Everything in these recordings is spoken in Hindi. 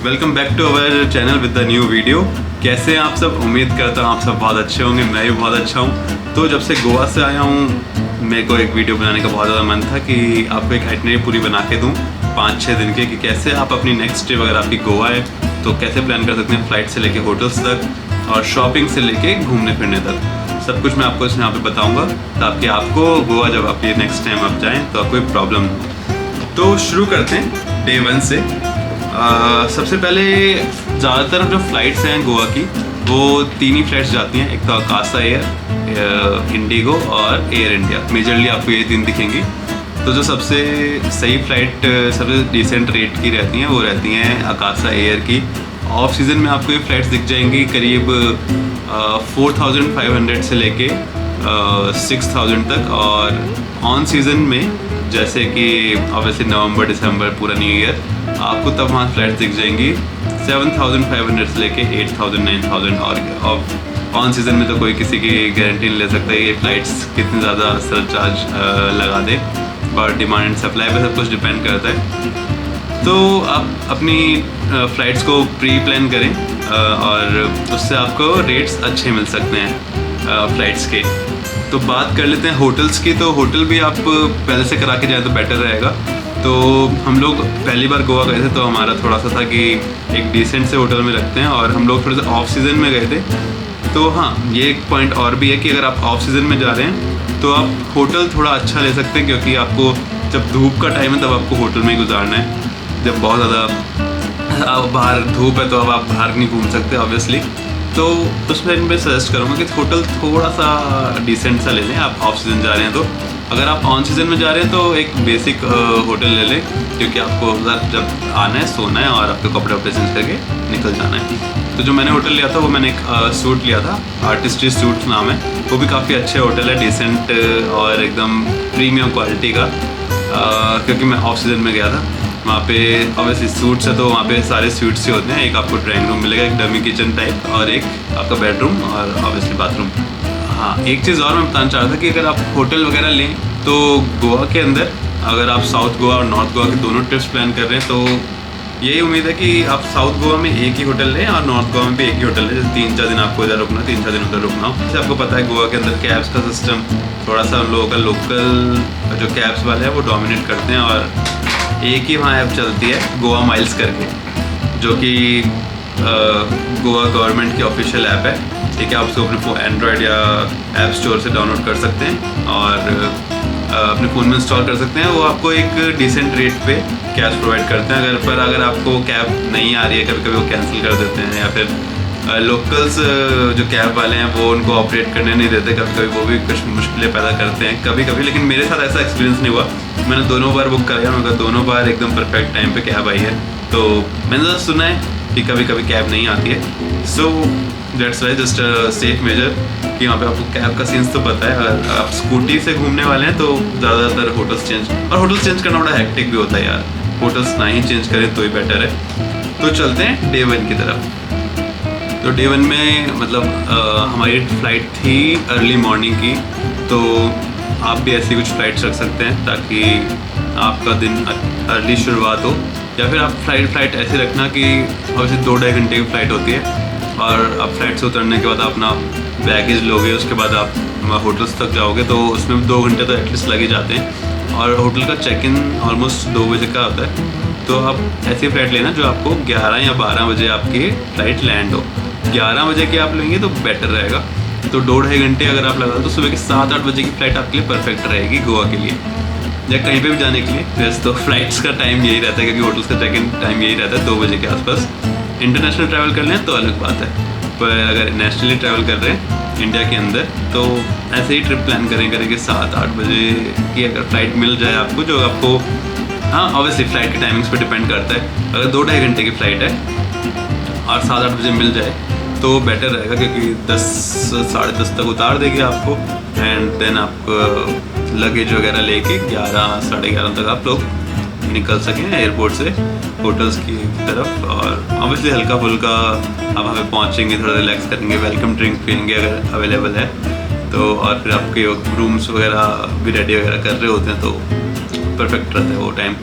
Welcome back to our channel with the new video. कैसे हैं आप सब? उम्मीद करता हूँ आप सब बहुत अच्छे होंगे। मैं भी बहुत अच्छा हूँ। तो जब से गोवा से आया हूँ मेरे को एक वीडियो बनाने का बहुत ज़्यादा मन था कि आपको एक आइटनरी पूरी बना के दूँ 5-6 दिन के, कि कैसे आप अपनी नेक्स्ट ट्रिप अगर आपकी गोवा है तो कैसे प्लान कर सकते हैं, फ्लाइट से लेके होटल्स तक और शॉपिंग से लेके घूमने फिरने तक। सब कुछ मैं आपको यहाँ पे बताऊँगा ताकि आपको गोवा जब आप ये नेक्स्ट टाइम आप जाएँ तो आपको कोई प्रॉब्लम ना हो। तो शुरू करते हैं डे 1 से। सबसे पहले ज़्यादातर जो फ़्लाइट्स हैं गोवा की वो 3 ही फ़्लाइट्स जाती हैं। एक तो आकाशा एयर, इंडिगो और एयर इंडिया। मेजरली आपको ये 3 दिखेंगी। तो जो सबसे सही फ़्लाइट सबसे डिसेंट रेट की रहती हैं वो रहती हैं आकाशा एयर की। ऑफ सीज़न में आपको ये फ़्लाइट्स दिख जाएंगी करीब 4500 से लेके 6000 तक, और ऑन सीज़न में जैसे कि ऑब्वियसली नवंबर दिसंबर पूरा न्यू ईयर आपको तब वहाँ फ्लाइट दिख जाएंगी 7500 से लेके 8000 9000। और ऑन सीज़न में तो कोई किसी की गारंटी नहीं ले सकता ये फ़्लाइट्स कितनी ज़्यादा सरचार्ज लगा दे, और डिमांड एंड सप्लाई पे सब कुछ डिपेंड करता है। तो आप अपनी फ़्लाइट्स को प्री प्लान करें और उससे आपको रेट्स अच्छे मिल सकते हैं फ़्लाइट्स के। तो बात कर लेते हैं होटल्स की। तो होटल भी आप पहले से करा के जाए तो बेटर रहेगा। तो हम लोग पहली बार गोवा गए थे तो हमारा थोड़ा सा था कि एक डिसेंट से होटल में रखते हैं, और हम लोग थोड़े से ऑफ सीज़न में गए थे। तो हाँ, ये एक पॉइंट और भी है कि अगर आप ऑफ सीज़न में जा रहे हैं तो आप होटल थोड़ा अच्छा ले सकते हैं, क्योंकि आपको जब धूप का टाइम है तब आपको होटल में ही गुजारना है। जब बहुत ज़्यादा बाहर धूप है तो अब आप बाहर नहीं घूम सकते ऑब्वियसली। तो उस टाइम पे सजेस्ट करूँगा कि होटल थोड़ा सा डिसेंट सा ले लें। आप ऑफ सीज़न जा रहे हैं तो अगर आप ऑन सीज़न में जा रहे हैं तो एक बेसिक होटल ले लें, क्योंकि आपको जब आना है सोना है और आपको कपड़े वपड़े चेंज करके निकल जाना है। तो जो मैंने होटल लिया था वो मैंने एक सूट लिया था, आर्टिस्ट्री सूट्स नाम है। वो भी काफ़ी अच्छे होटल है, डिसेंट और एकदम प्रीमियम क्वालिटी का, क्योंकि मैं ऑफ सीज़न में गया था। वहाँ पे ऑब्वियसली सूट्स है तो वहाँ पे सारे सूट्स ही होते हैं। एक आपको ड्राइंग रूम मिलेगा, एक डमी किचन टाइप, और एक आपका बेडरूम और ऑब्वियसली बाथरूम। हाँ, एक चीज़ और मैं बताना चाह रहा था कि अगर आप होटल वगैरह लें तो गोवा के अंदर अगर आप साउथ गोवा और नॉर्थ गोवा के दोनों ट्रिप्स प्लान कर रहे हैं तो यही उम्मीद है कि आप साउथ गोवा में एक ही होटल लें और नॉर्थ गोवा में भी एक ही होटल लें। जैसे 3-4 दिन आपको इधर रुकना, 3-4 दिन उधर रुकना हो। जैसे आपको पता है गोवा के अंदर कैब्स का सिस्टम थोड़ा सा उन लोगों का लोकल जो कैब्स वाले हैं वो डोमिनेट करते हैं, और एक ही वहाँ ऐप चलती है गोवा माइल्स करके, जो कि गोवा गवर्नमेंट की ऑफिशियल ऐप है। ठीक है, आप उसको अपने एंड्रॉयड या ऐप स्टोर से डाउनलोड कर सकते हैं और अपने फ़ोन में इंस्टॉल कर सकते हैं। वो आपको एक डिसेंट रेट पे कैब्स प्रोवाइड करते हैं। अगर आपको कैब नहीं आ रही है, कभी कभी वो कैंसिल कर देते हैं, या फिर लोकल्स जो कैब वाले हैं वो उनको ऑपरेट करने नहीं देते। कभी कभी वो भी कुछ मुश्किलें पैदा करते हैं कभी कभी, लेकिन मेरे साथ ऐसा एक्सपीरियंस नहीं हुआ। मैंने दोनों बार बुक कराया, मगर दोनों बार एकदम परफेक्ट टाइम पे कैब आई है। तो मैंने तो सुना है कि कभी कभी कैब नहीं आती है। So that's why just safe measure कि वहाँ पे आपको कैब का सीन्स तो पता है। अगर आप स्कूटी से घूमने वाले हैं तो ज़्यादातर होटल्स चेंज करना बड़ा हेक्टिक भी होता है यार। होटल्स ना ही चेंज करें तो ही बेटर है। तो चलते हैं डे 1 की तरफ। तो डे 1 में मतलब हमारी फ़्लाइट थी अर्ली मॉर्निंग की। तो आप भी ऐसी कुछ फ़्लाइट्स रख सकते हैं ताकि आपका दिन अर्ली शुरुआत हो, या फिर आप फ्लाइट ऐसे रखना कि ऑब्वियसली 2-2.5 घंटे की फ़्लाइट होती है, और आप फ्लाइट से उतरने के बाद अपना बैगेज लोगे, उसके बाद आप होटल्स तक जाओगे तो उसमें 2 घंटे तो एटलीस्ट लग ही जाते हैं। और होटल का चेक इन ऑलमोस्ट 2 बजे का होता है। तो आप ऐसी फ़्लाइट लेना जो आपको 11 या 12 बजे आपकी फ़्लाइट लैंड हो। 11 बजे की आप लेंगे तो बेटर रहेगा। तो 2-2.5 घंटे अगर आप लगा तो सुबह के 7-8 बजे की फ़्लाइट आपके लिए परफेक्ट रहेगी गोवा के लिए या कहीं पे भी जाने के लिए। वैसे तो फ्लाइट्स का टाइम यही रहता है, क्योंकि होटल्स का चेक इन टाइम यही रहता है 2 बजे के आसपास। इंटरनेशनल ट्रैवल कर लें तो अलग बात है, पर अगर नेशनली ट्रैवल कर रहे हैं इंडिया के अंदर तो ऐसे ही ट्रिप प्लान करें कि 7-8 बजे की अगर फ़्लाइट मिल जाए आपको, जो आपको हाँ ऑब्वियसली फ़्लाइट के टाइमिंग्स पे डिपेंड करता है। अगर 2-2.5 घंटे की फ़्लाइट है और 7-8 बजे मिल जाए तो बेटर रहेगा, क्योंकि 10 साढ़े 10 तक उतार देगी आपको, एंड देन आप लगेज वगैरह लेके 11 साढ़े 11 तक आप लोग निकल सकें एयरपोर्ट से होटल्स की तरफ। और ऑब्वियसली हल्का फुल्का आप वहाँ पे पहुँचेंगे, थोड़ा रिलैक्स करेंगे, वेलकम ड्रिंक पियेंगे अगर अवेलेबल है तो, और फिर आपके रूम्स वगैरह भी रेडी वगैरह कर रहे होते हैं तो परफेक्ट रहता है वो टाइम।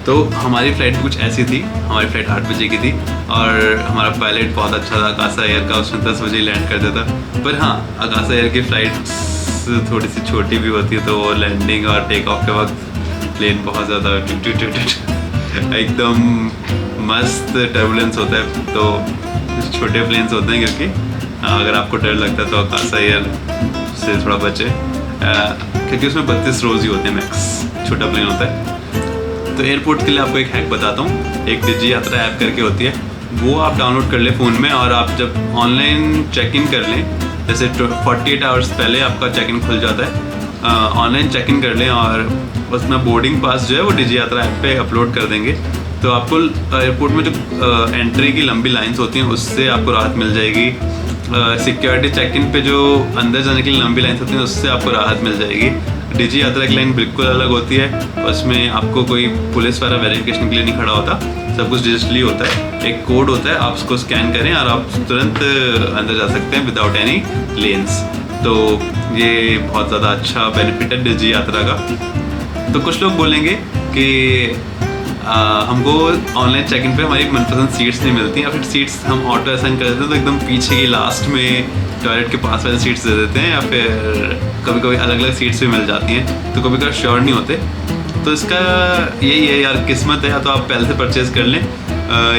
तो हमारी फ़्लाइट कुछ ऐसी थी, हमारी फ़्लाइट 8 बजे की थी और हमारा पायलट बहुत अच्छा था, अकासा एयर का, उसमें 10 बजे लैंड कर देता। पर हाँ, अकासा एयर की फ़्लाइट्स थोड़ी सी छोटी भी होती है, तो वो लैंडिंग और टेक ऑफ के वक्त प्लेन बहुत ज़्यादा एकदम मस्त टर्बुलेंस होता है। तो छोटे प्लेन्स होते हैं, क्योंकि अगर आपको डर लगता है तो अकासा एयर से थोड़ा बचे, क्योंकि उसमें 32 रोज़ ही होते हैं मैक्स, छोटा प्लेन होता है। तो एयरपोर्ट के लिए आपको एक हैक बताता हूँ। एक डिजी यात्रा ऐप करके होती है, वो आप डाउनलोड कर लें फ़ोन में, और आप जब ऑनलाइन चेक इन कर लें, जैसे 48 आवर्स पहले आपका चेक इन खुल जाता है, ऑनलाइन चेक इन कर लें और उसमें बोर्डिंग पास जो है वो डिजी यात्रा ऐप पे अपलोड कर देंगे। तो आपको एयरपोर्ट में जो एंट्री की लंबी लाइंस होती हैं उससे आपको राहत मिल जाएगी। सिक्योरिटी चेक इन पे जो अंदर जाने के लिए लंबी लाइन्स होती हैं उससे आपको राहत मिल जाएगी। डिजी यात्रा की लाइन बिल्कुल अलग होती है, उसमें आपको कोई पुलिस वाला वेरिफिकेशन के लिए नहीं खड़ा होता, सब कुछ डिजिटली होता है। एक कोड होता है, आप उसको स्कैन करें और आप तुरंत अंदर जा सकते हैं विदाउट एनी लेंस। तो ये बहुत ज़्यादा अच्छा बेनिफिट है डिजी यात्रा का। तो कुछ लोग बोलेंगे कि हमको ऑनलाइन चेक इन पे हमारी मनपसंद सीट्स नहीं मिलती, या फिर सीट्स हम ऑटो असाइन कर देते हैं तो एकदम पीछे की लास्ट में टॉयलेट के पास वाले सीट्स दे देते हैं, या फिर कभी कभी अलग अलग सीट्स भी मिल जाती हैं, तो कभी कभी श्योर नहीं होते। तो इसका यही है यार, किस्मत है, या तो आप पहले से परचेज़ कर लें,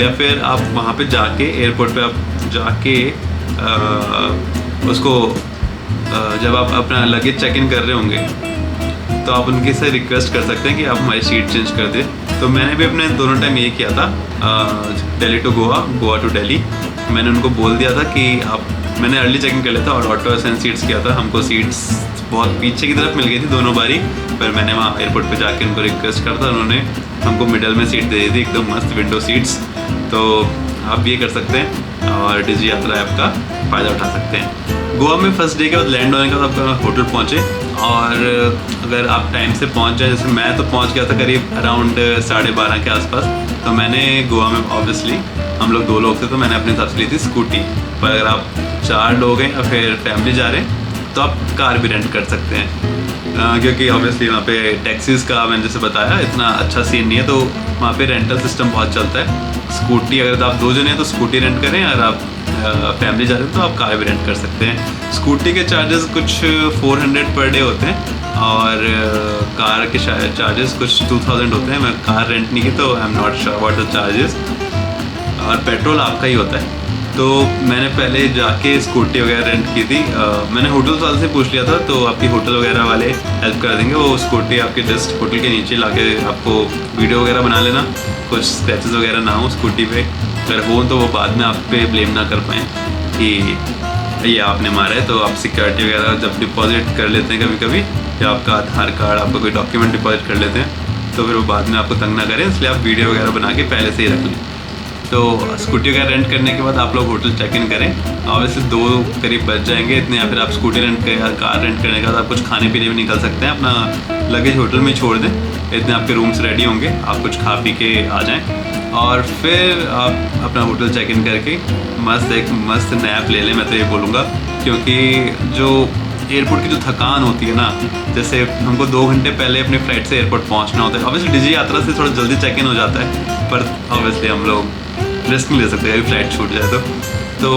या फिर आप वहाँ पे जाके एयरपोर्ट पे आप जाके उसको जब आप अपना लगेज चेक इन कर रहे होंगे तो आप उनके से रिक्वेस्ट कर सकते हैं कि आप हमारी सीट चेंज कर दें। तो मैंने भी अपने दोनों टाइम ये किया था, दिल्ली टू गोवा, गोवा टू दिल्ली। मैंने उनको बोल दिया था कि मैंने अर्ली चेक इन कर लिया था और ऑटो असाइन सीट्स किया था। हमको सीट्स बहुत पीछे की तरफ मिल गई थी दोनों बारी, पर मैंने वहाँ एयरपोर्ट पे जाके उनको रिक्वेस्ट करा था, उन्होंने हमको मिडल में सीट दे दी थी, एकदम मस्त विंडो सीट्स। तो आप ये कर सकते हैं और डिजी यात्रा ऐप का फ़ायदा उठा सकते हैं। गोवा में फर्स्ट डे के बाद लैंड होने के बाद आपका होटल पहुँचे, और अगर आप टाइम से पहुँच जाए, जैसे मैं तो पहुँच गया था करीब अराउंड 12:30 के आसपास। तो मैंने गोवा में ऑब्वियसली हम लोग 2 लोग थे, तो मैंने अपने हिसाब से ली थी स्कूटी। पर अगर आप 4 लोग हैं या फिर फैमिली जा रहे हैं तो आप कार भी रेंट कर सकते हैं, क्योंकि ऑब्वियसली वहाँ पे टैक्सीज़ का मैंने जैसे बताया इतना अच्छा सीन नहीं है, तो वहाँ पे रेंटल सिस्टम बहुत चलता है। स्कूटी अगर आप 2 जने हैं तो स्कूटी रेंट करें, और आप फैमिली जा रहे हैं तो आप कार भी रेंट कर सकते हैं। स्कूटी के चार्जेस कुछ 400 पर डे होते हैं, और कार के चार्जेस कुछ 2000 होते हैं। मैं कार रेंट नहीं की तो I am not sure what the charges. और पेट्रोल आपका ही होता है। तो मैंने पहले जाके स्कूटी वगैरह रेंट की थी। मैंने होटल वाले से पूछ लिया था, तो आपकी होटल वगैरह वाले हेल्प कर देंगे। वो स्कूटी आपके जस्ट होटल के नीचे लाके आपको वीडियो वगैरह बना लेना, कुछ स्क्रैचेस वगैरह ना हो स्कूटी पे। अगर हो तो वो बाद में आप पे ब्लेम ना कर पाएँ कि ये आपने मारा है। तो आप सिक्योरिटी वगैरह जब डिपॉजिट कर लेते हैं कभी कभी, या आपका आधार कार्ड, आपका कोई डॉक्यूमेंट डिपॉजिट कर लेते हैं, तो फिर वो बाद में आपको तंग ना करें, इसलिए आप वीडियो वगैरह बना के पहले से ही रख लें। तो स्कूटी वगैरह रेंट करने के बाद आप लोग होटल चेक इन करें, और वैसे 2 करीब बच जाएंगे इतने, या फिर आप स्कूटी रेंट करें या कार रेंट करने के बाद आप कुछ खाने पीने भी निकल सकते हैं। अपना लगेज होटल में छोड़ दें, इतने आपके रूम्स रेडी होंगे, आप कुछ खा पी के आ जाएं, और फिर आप अपना होटल चेक इन करके एक मस्त नैप ले लें। मैं तो ये बोलूँगा, क्योंकि जो एयरपोर्ट की जो थकान होती है ना, जैसे हमको 2 घंटे पहले अपनी फ़्लाइट से एयरपोर्ट पहुँचना होता है। ऑब्वियसली डिजी यात्रा से थोड़ा जल्दी चेक इन हो जाता है, पर ऑब्वियसली हम लोग रिस्क नहीं ले सकते अगर फ़्लाइट छूट जाए तो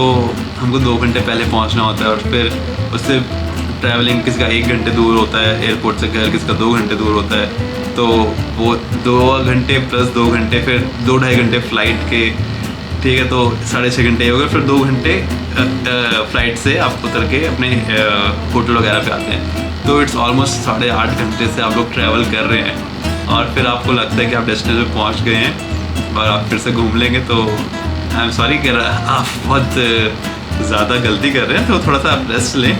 हमको 2 घंटे पहले पहुंचना होता है, और फिर उससे ट्रैवलिंग किसी का 1 घंटे दूर होता है एयरपोर्ट से घर, किसी का 2 घंटे दूर होता है। तो वो 2 घंटे प्लस 2 घंटे, फिर 2-2.5 घंटे फ़्लाइट के, ठीक है, तो 6.5 घंटे हो गए। फिर 2 घंटे फ़्लाइट से आप उतर के अपने होटल वगैरह पे आते हैं। तो इट्स ऑलमोस्ट 8.5 घंटे से आप लोग ट्रैवल कर रहे हैं, और फिर आपको लगता है कि आप डेस्टिनेशन पहुँच गए हैं और आप फिर से घूम लेंगे। तो आई एम सॉरी कि आप बहुत ज़्यादा गलती कर रहे हैं, तो थोड़ा सा आप रेस्ट लें,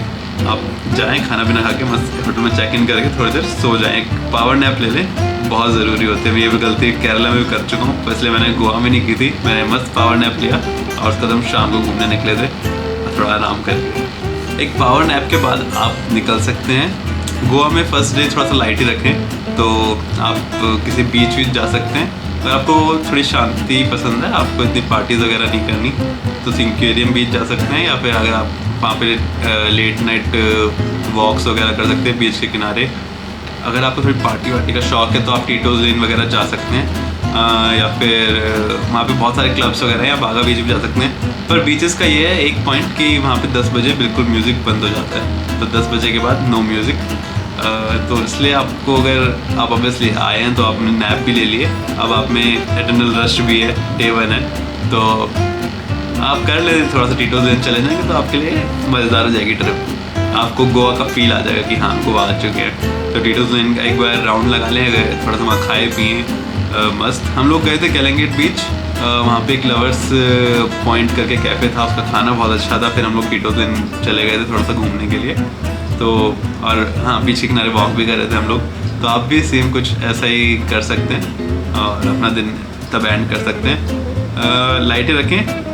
आप जाएं खाना पीना खा के मस्त होटल में चेक इन करके थोड़ी देर सो जाएं, एक पावर नैप ले लें, बहुत ज़रूरी होते हैं। मैं ये भी गलती केरला में भी कर चुका हूँ, इसलिए मैंने गोवा में नहीं की थी। मैंने मस्त पावर नैप लिया और उसके बाद हम शाम को घूमने निकले थे, थोड़ा आराम करके। एक पावर नैप के बाद आप निकल सकते हैं। गोवा में फर्स्ट डे थोड़ा सा लाइट ही रखें, तो आप किसी बीच जा सकते हैं। अगर आपको थोड़ी शांति पसंद है, आपको इतनी पार्टीज़ वगैरह नहीं करनी, तो सिंक्वेरियम बीच जा सकते हैं, या फिर अगर आप वहाँ पे लेट नाइट वॉक्स वगैरह कर सकते हैं बीच के किनारे। अगर आपको थोड़ी पार्टी वार्टी का शौक़ है तो आप टीटोज़ लेन वगैरह जा सकते हैं। या फिर वहाँ पे बहुत सारे क्लब्स वगैरह हैं, या बागा बीच भी जा सकते हैं। पर बीचेस का ये है एक पॉइंट कि वहाँ पे 10 बजे बिल्कुल म्यूज़िक बंद हो जाता है, तो 10 बजे के बाद नो म्यूज़िक। तो इसलिए आपको, अगर आप ऑब्वियसली आए हैं तो आपने नैप भी ले लिए, अब आप में एटर्नल रश भी है, डे 1 है, तो आप कर ले थोड़ा सा टीटोज लेन चले जाएंगे तो आपके लिए मज़ेदार हो जाएगी ट्रिप। आपको गोवा का फील आ जाएगा कि हाँ गोवा आ चुके हैं। तो टीटोज लेन का एक बार राउंड लगा लें, थोड़ा सा वहाँ खाए पिए मस्त। हम लोग गए थे कैलंगेट बीच, वहाँ पे एक लवर्स पॉइंट करके कैफ़े था, उसका खाना बहुत अच्छा था। फिर हम लोग टीटोज लेन चले गए थे थोड़ा सा घूमने के लिए, तो और हाँ बीच के किनारे वॉक भी कर रहे थे हम लोग। तो आप भी सेम कुछ ऐसा ही कर सकते हैं और अपना दिन तब एंड कर सकते हैं। लाइटें रखें,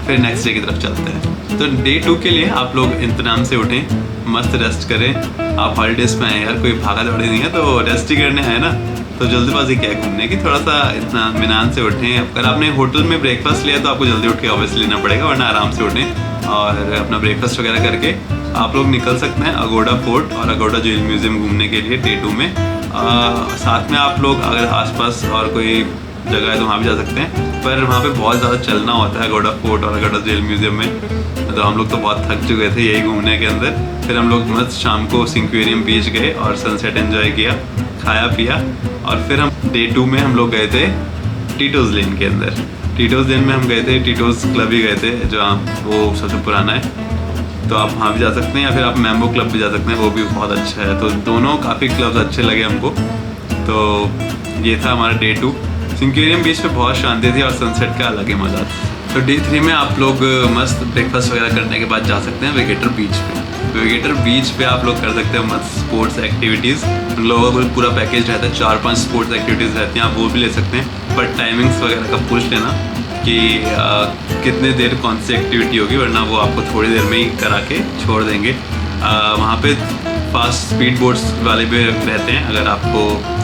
फिर नेक्स्ट डे की तरफ चलते हैं। तो डे 2 के लिए आप लोग इंतजाम से उठें, मस्त रेस्ट करें। आप हॉलीडेज़ में आए यार, कोई भागा दौड़ी नहीं है, तो रेस्ट ही करने आए ना, तो जल्दीबाजी क्या है घूमने की, थोड़ा सा इत्मीनान से उठें। अगर आपने होटल में ब्रेकफास्ट लिया तो आपको जल्दी उठ के ऑब्वियसली लेना पड़ेगा, वरना आराम से उठें और अपना ब्रेकफास्ट वगैरह करके आप लोग निकल सकते हैं अगोड़ा फोर्ट और अगोड़ा जेल म्यूज़ियम घूमने के लिए डे 2 में। साथ में आप लोग अगर आसपास और कोई जगह है तो वहाँ भी जा सकते हैं, पर वहाँ पे बहुत ज़्यादा चलना होता है अगोड़ा फोर्ट और अगोड़ा जेल म्यूज़ियम में। तो हम लोग तो बहुत थक चुके थे यही घूमने के अंदर। फिर हम लोग मस्त शाम को सिंक्वेरियम बीच गए और सनसेट एंजॉय किया, खाया पिया, और फिर हम डे 2 में हम लोग गए थे टीटोज लेन के अंदर। टीटोज लेन में हम गए थे, टीटोज क्लब ही गए थे जो वो सबसे पुराना है, तो आप वहाँ भी जा सकते हैं, या फिर आप मैम्बो क्लब भी जा सकते हैं, वो भी बहुत अच्छा है। तो दोनों काफ़ी क्लब्स अच्छे लगे हमको। तो ये था हमारा डे 2। सिंक्वेरियम बीच पे बहुत शांति थी और सनसेट का अलग ही मज़ा था। तो डे 3 में आप लोग मस्त ब्रेकफास्ट वगैरह करने के बाद जा सकते हैं वेगेटर बीच पे। वेगेटर बीच पे आप लोग कर सकते हैं मस्त स्पोर्ट्स एक्टिविटीज़। उन लोगों का पूरा पैकेज रहता है, 4-5 स्पोर्ट्स एक्टिविटीज़ रहती हैं, आप वो भी ले सकते हैं। पर टाइमिंग्स वगैरह का पूछ लेना कि कितने देर कौन सी एक्टिविटी होगी, वरना वो आपको थोड़ी देर में ही करा के छोड़ देंगे। वहाँ पे फास्ट स्पीड बोट्स वाले भी रहते हैं, अगर आपको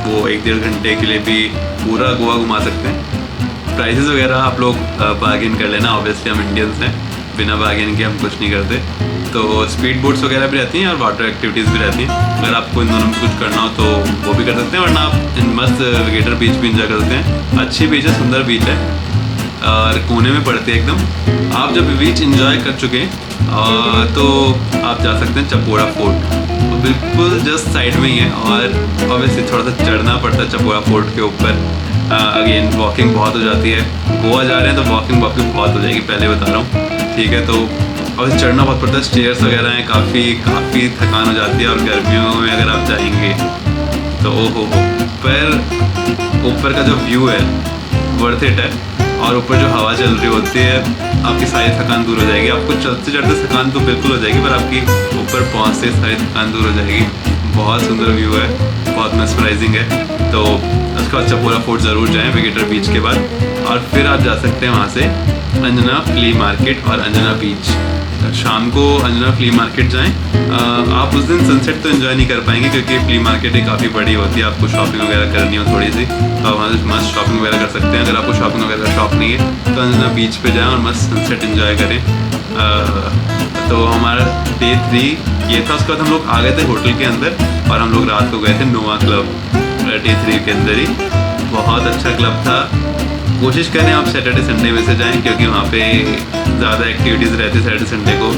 वो 1-1.5 घंटे के लिए भी पूरा गोवा घुमा सकते हैं। प्राइसेस वगैरह आप लोग बार्गेन कर लेना, ऑब्वियसली हम इंडियंस हैं, बिना बार्गेन के हम कुछ नहीं करते। तो स्पीड बोट्स वगैरह भी रहती हैं और वाटर एक्टिविटीज़ भी रहती हैं। अगर आपको इन दोनों में कुछ करना हो तो वो भी कर सकते हैं, वरना आप इन मस्त वेगेटर बीच भी इंजॉय कर सकते हैं। अच्छी बीच है, सुंदर बीच है और कोने में पड़ती है एकदम। आप जब बीच इंजॉय कर चुके हैं तो आप जा सकते हैं चपोड़ा फोर्ट, बिल्कुल जस्ट साइड में ही है, और ऑब्वियसली थोड़ा सा चढ़ना पड़ता है चपोड़ा फोर्ट के ऊपर। अगेन वॉकिंग बहुत हो जाती है, गोवा जा रहे हैं तो वॉकिंग बहुत हो जाएगी, पहले बता रहा हूँ, ठीक है। तो और चढ़ना बहुत पड़ता है, स्टेयर्स वगैरह हैं, काफ़ी थकान हो जाती है। और गर्मियों में अगर आप जाएंगे तो ओहो, पर ऊपर का जो व्यू है वर्थ इट है, और ऊपर जो हवा चल रही होती है आपकी सारी थकान दूर हो जाएगी। आपको चलते चढ़ते थकान तो बिल्कुल हो जाएगी, पर आपकी ऊपर पहुँचते सारी थकान दूर हो जाएगी। बहुत सुंदर व्यू है, बहुत मेस्मराइजिंग है। तो उसके बाद चपोड़ा फोर्ट ज़रूर जाएं वेगेटर बीच के बाद, और फिर आप जा सकते हैं वहाँ से अंजना फ्ली मार्केट और अंजना बीच। शाम को अंजना फ्ली मार्केट जाएं। आप उस दिन सनसेट तो एंजॉय नहीं कर पाएंगे क्योंकि फ्ली मार्केट ही काफ़ी बड़ी होती है, आपको शॉपिंग वगैरह करनी हो थोड़ी सी, तो आप वहाँ से मस्त शॉपिंग वगैरह कर सकते हैं। अगर आपको शॉपिंग वगैरह शॉप नहीं है तो अंजना बीच पे जाएं और मस्त सनसेट एंजॉय करें। तो हमारा डे 3 ये था। उसके बाद हम लोग आ गए थे होटल के अंदर और हम लोग रात को गए थे नोवा क्लब डे 3 के अंदर ही। बहुत अच्छा क्लब था। कोशिश करें आप सैटरडे संडे में से जाएं क्योंकि वहाँ पे ज़्यादा एक्टिविटीज़ रहती है सैटरडे संडे को।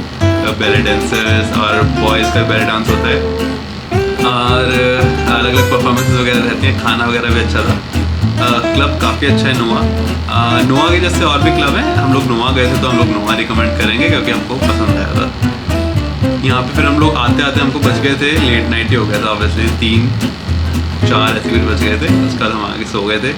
बैले डांसर्स और बॉयज़ का बैले डांस होता है और अलग अलग परफॉर्मेंसेस वगैरह रहती हैं। खाना वगैरह भी अच्छा था। क्लब काफ़ी अच्छा है नोवा। नोवा के जैसे और भी क्लब हैं, हम लोग नोवा गए थे तो हम लोग नोवा रिकमेंड करेंगे क्योंकि हमको पसंद आया था। यहाँ पे फिर हम लोग आते आते हमको बच गए थे, लेट नाइट ही हो गया था ऑब्वियसली, 3-4 ऐसे कुछ बच गए थे। उसके बाद हम आगे सो गए थे